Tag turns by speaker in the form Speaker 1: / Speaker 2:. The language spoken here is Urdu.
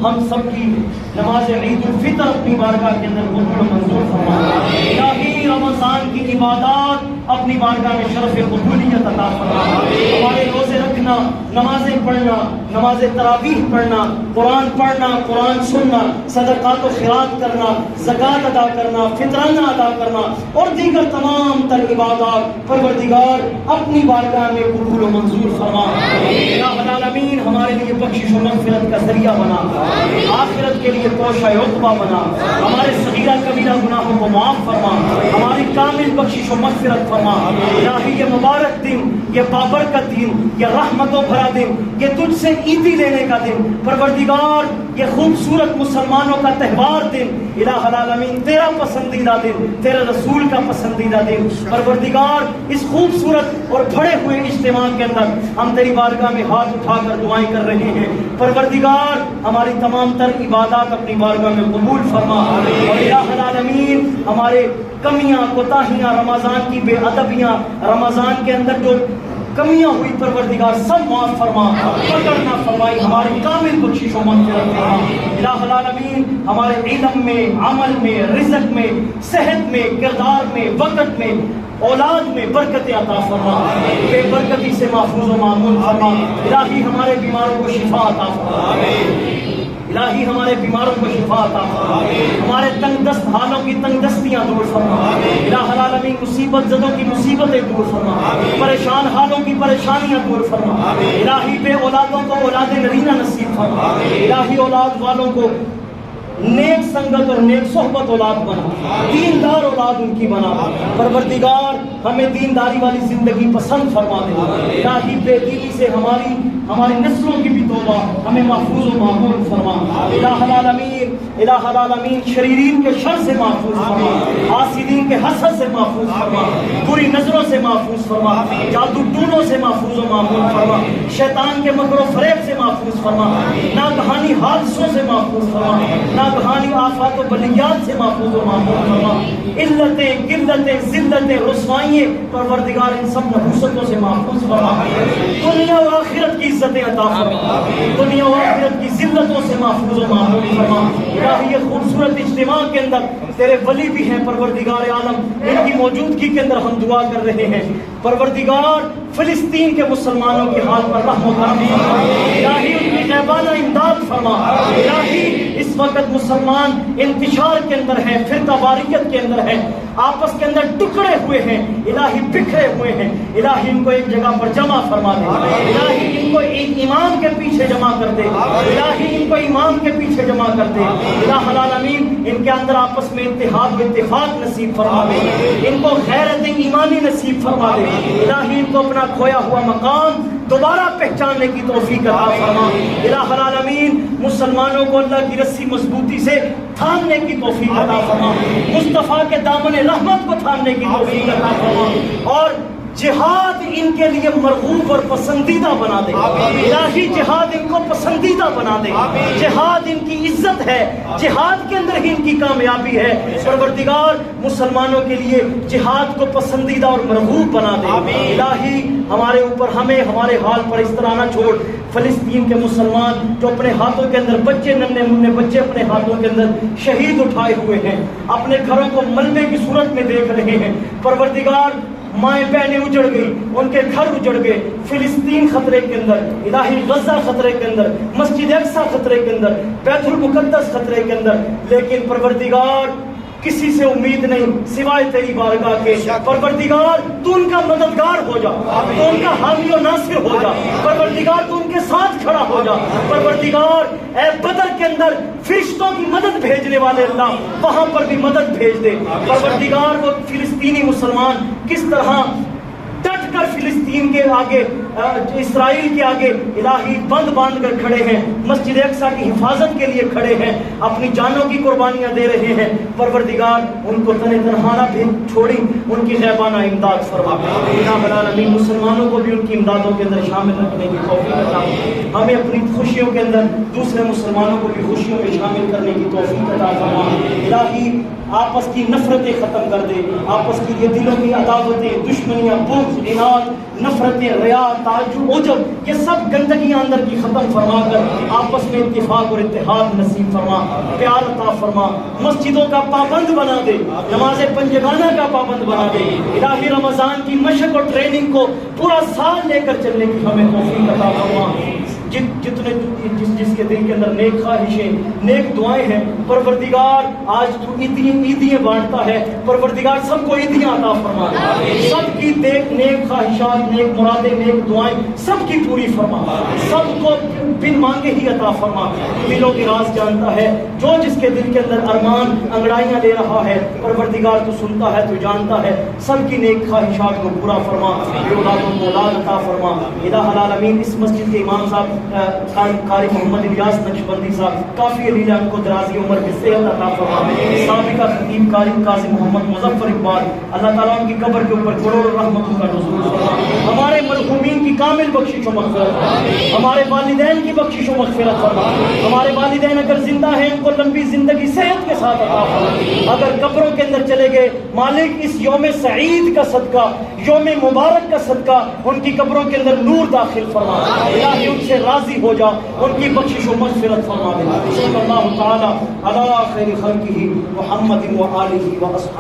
Speaker 1: ہم سب کی نماز عید الفطر اپنی بارگاہ کے اندر قبول و منظور فرما۔ الہی رمضان کی عبادات اپنی بارگاہ میں شرف قبولیت عطا فرما۔ ہمارے روزے رکھنا، نمازیں پڑھنا، نماز تراویح پڑھنا، قرآن پڑھنا، قرآن سننا، صدقات و خیرات کرنا، زکوٰۃ ادا کرنا، فطرانہ ادا کرنا اور دیگر تمام تر عبادات پروردگار اپنی بارگاہ میں قبول و منظور فرما۔ یا العالمین ہمارے لیے بخشش و مغفرت کا ذریعہ بنا، آخرت کے لیے توشہ عقبہ بنا، ہمارے صغیرہ کبیرہ گناہوں کو معاف فرما، ہماری کامل بخشش و مغفرت فرما۔ الہی یہ مبارک دن، یہ بابرکت دن، یہ رحمتوں بھرا دن، یہ تجھ سے عیدی لینے کا دن، پروردگار یہ خوبصورت مسلمانوں کا تہوار دن، الہ العالمین تیرا پسندیدہ دن، تیرے رسول کا پسندیدہ دن، پروردگار اس خوبصورت اور بڑے ہوئے اجتماع کے اندر ہم تیری بارگاہ میں ہاتھ اٹھا کر دعائیں کر رہے ہیں، پروردگار ہماری تمام تر عبادات اپنی بارگاہ میں قبول فرما، اور الہ العالمین ہمارے کمیاں کوتاہیاں، رمضان کی بے ادبیاں، رمضان کے اندر جو کمیاں ہوئی پروردگار سب معاف فرما، پکڑ نہ فرمائی، ہماری کامل بخشش و مغفرت فرما۔ الہ العالمین ہمارے علم میں، عمل میں، رزق میں، صحت میں، کردار میں، وقت میں، اولاد میں برکت عطا فرما، بے برکتی سے محفوظ و معمول فرما۔ الہی ہمارے بیماروں کو شفا عطا فرما، الہی ہمارے بیماروں کو شفا عطا فرما، ہمارے تنگ دست حالوں کی تنگ دستیاں دور فرما، الہ العالمین مصیبت زدوں کی مصیبتیں دور فرما، پریشان حالوں کی پریشانیاں دور فرما، الہی بے اولادوں کو اولاد نرینہ نصیب فرما، الہی اولاد والوں کو نیک سنگت اور نیک صحبت اولاد بنا، دیندار اولاد ان کی بنا، پروردگار ہمیں دینداری والی زندگی پسند فرما دے، الہی بے دینی سے ہماری نسلوں کی بھی توبہ ہمیں محفوظ و معمول فرما، الہ العالمین شریرین کے شر سے محفوظ فرما، حاسدین کے حسد سے محفوظ فرما، بری نظروں سے محفوظ فرما، جادو ٹونوں سے محفوظ و معمول فرما، شیطان کے مکر و فریب سے محفوظ فرما، ناگہانی حادثوں سے محفوظ فرما، ناگہانی آفات و بلیات سے محفوظ و معمول فرما، علتیں، قلتیں، ذلتیں، رسوائیں پروردگار ان سب نحوستوں سے محفوظ فرما، دنیا و آخرت کی عزتیں عطا فرما، دنیا و آخرت کی ذلتوں سے محفوظ و معمول فرما۔ الہی یہ خوبصورت اجتماع کے اندر تیرے ولی بھی ہیں پروردگار عالم، ان کی موجودگی کے اندر ہم دعا کر رہے ہیں، پروردگار فلسطین کے مسلمانوں کی حال پر رحم و کرم فرما، الہی غائبانہ امداد فرما۔ الہی اس وقت مسلمان انتشار کے اندر ہیں، فرقہ واریت کے اندر ہیں، آپس کے اندر ٹکڑے ہوئے ہیں، الہی بکھرے ہوئے ہیں، الہی ان کو ایک جگہ پر جمع فرما دے، الہی ان کو ایک امام کے پیچھے جمع کر دے، الہی ان کو امام کے پیچھے جمع کر دے، الہ العالمین ان کے اندر آپس میں اتحاد و اتفاق نصیب فرما دے، ان کو غیرت ایمانی نصیب فرما دے، الہی ان کو اپنا کھویا ہوا مقام دوبارہ پہچاننے کی توفیق عطا فرما۔ الہ العالمین مسلمانوں کو اللہ کی رسی مضبوطی سے تھامنے کی توفیق عطا فرما، مصطفیٰ کے دامن رحمت کو تھامنے کی توفیق عطا فرما، اور جہاد ان کے لیے مرغوب اور پسندیدہ بنا دے، الہی جہاد ان کو پسندیدہ بنا دے، جہاد ان کی عزت ہے، جہاد کے اندر ہی ان کی کامیابی ہے، پروردگار مسلمانوں کے لیے جہاد کو پسندیدہ اور مرغوب بنا دے، الہی ہمارے اوپر ہمیں ہمارے حال پر اس طرح نہ چھوڑ۔ فلسطین کے مسلمان جو اپنے ہاتھوں کے اندر بچے، ننھے منھے بچے اپنے ہاتھوں کے اندر شہید اٹھائے ہوئے ہیں، اپنے گھروں کو ملبے کی صورت میں دیکھ رہے ہیں، پروردگار مائیں بہنیں اجڑ گئی، ان کے گھر اجڑ گئے، فلسطین خطرے کے اندر، الہی غزہ خطرے کے اندر، مسجد اقصیٰ خطرے کے اندر، بیت المقدس خطرے کے اندر، لیکن پروردگار کسی سے امید نہیں سوائے تیری بارگاہ کے، پروردگار تو ان کا مددگار ہو جا، تو ان کا حامی و ناصر ہو جا، پروردگار تو ان کے ساتھ کھڑا ہو جا، پروردگار اے بدر کے اندر فرشتوں کی مدد بھیجنے والے اللہ وہاں پر بھی مدد بھیج دے، پروردگار وہ فلسطینی مسلمان کس طرح ڈٹ کر فلسطین کے آگے، اسرائیل کے آگے الہی بند باندھ کر کھڑے ہیں، مسجد اقصیٰ کی حفاظت کے لیے کھڑے ہیں، اپنی جانوں کی قربانیاں دے رہے ہیں، پروردگار ان کو تنہ تنہا نہ چھوڑی، ان کی غیبانہ امداد فرما، الہ العالمین مسلمانوں کو بھی ان کی امدادوں کے اندر شامل رکھنے کی توفیق عطا، ہمیں اپنی خوشیوں کے اندر دوسرے مسلمانوں کو بھی خوشیوں میں شامل کرنے کی توفیق عطا فرما، الہی آپس کی نفرتیں ختم کر دے، آپس کی یہ دلوں کی عداوتیں، دشمنیاں، بغض، عناد، نفرتیں، ریا، تعجب، عجب، یہ سب گندگیاں اندر کی ختم فرما کر آپس میں اتفاق اور اتحاد نصیب فرما، پیار عطا فرما، مسجدوں کا پابند بنا دے، نماز پنجگانہ کا پابند بنا دے، الہی رمضان کی مشق اور ٹریننگ کو پورا سال لے کر چلنے کی ہمیں توفیق عطا فرما، جتنے جس کے دل کے اندر نیک خواہشیں، نیک دعائیں ہیں، پروردگار آج تو عیدیاں بانٹتا ہے، پروردگار سب کو عیدیاں عطا فرما، سب کی نیک خواہشات، نیک مرادیں، نیک دعائیں سب کی پوری فرما، سب کو بن مانگے ہی عطا فرما، دلوں کے راز جانتا ہے، جو جس کے دل کے اندر ارمان انگڑائیاں لے رہا ہے، پروردگار تو سنتا ہے، تو جانتا ہے، سب کی نیک خواہشات کو پورا فرما، اولاد و اولاد عطا فرما، الہ العالمین اس مسجد کے امام صاحب قاری محمد الیاس نقشبندی صاحب کافی علی ان کو درازی عمر کی صحت عطا فرما، سابقہ خطیب قاری قاضی محمد مظفر اقبال، اللہ تعالیٰ ان کی قبر کے اوپر کروڑوں رحمتوں کا نزول فرما، ہمارے مرحومین کی کامل بخشش و مغفرت، ہمارے والدین کی بخشش و مغفرت فرما، ہمارے والدین اگر زندہ ہیں ان کو لمبی زندگی صحت کے ساتھ عطا فرما، اگر قبروں کے اندر چلے گئے مالک اس یوم سعید کا صدقہ، یوم مبارک کا صدقہ ان کی قبروں کے اندر نور داخل فرما، الہی ان سے راضی ہو جا، ان کی بخشش و مغفرت فرما دے، صلی اللہ تعالی علی خیر خلقہ محمد و آلہ و اصحابہ۔